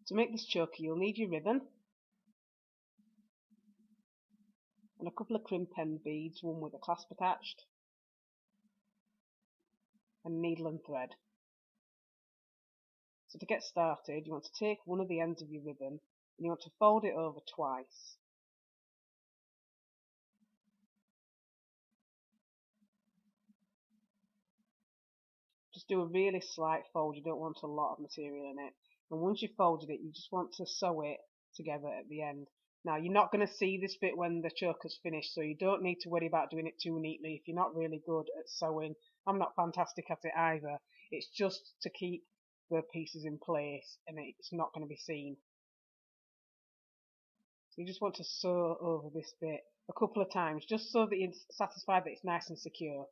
To make this choker, you'll need your ribbon and a couple of crimp end beads, one with a clasp attached, and needle and thread. So to get started, you want to take one of the ends of your ribbon and you want to fold it over twice. Just do a really slight fold, you don't want a lot of material in it. And once you've folded it, you just want to sew it together at the end. Now, you're not going to see this bit when the choker's finished, so you don't need to worry about doing it too neatly if you're not really good at sewing. I'm not fantastic at it either. It's just to keep the pieces in place and it's not going to be seen. So you just want to sew over this bit a couple of times, just so that you're satisfied that it's nice and secure.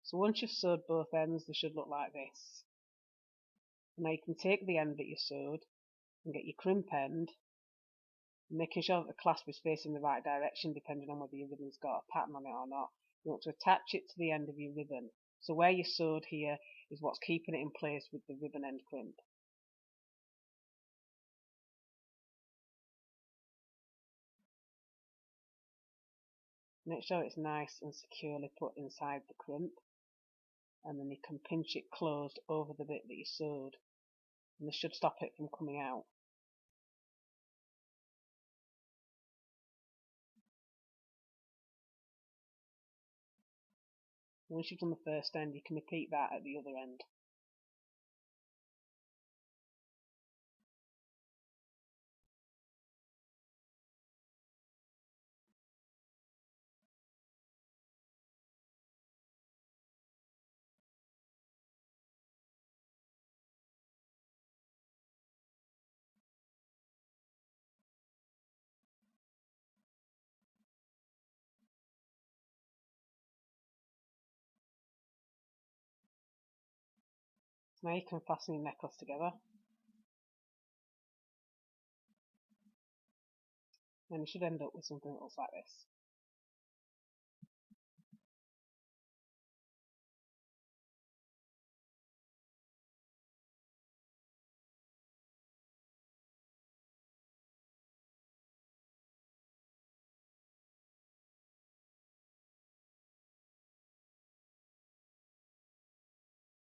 So once you've sewed both ends, they should look like this. Now you can take the end that you sewed and get your crimp end, making sure that the clasp is facing the right direction depending on whether your ribbon's got a pattern on it or not. You want to attach it to the end of your ribbon. So where you sewed here is what's keeping it in place with the ribbon end crimp. Make sure it's nice and securely put inside the crimp, and then you can pinch it closed over the bit that you sewed, and this should stop it from coming out. Once you've done the first end, you can repeat that at the other end. Now you can fasten your necklace together, and you should end up with something that looks like this.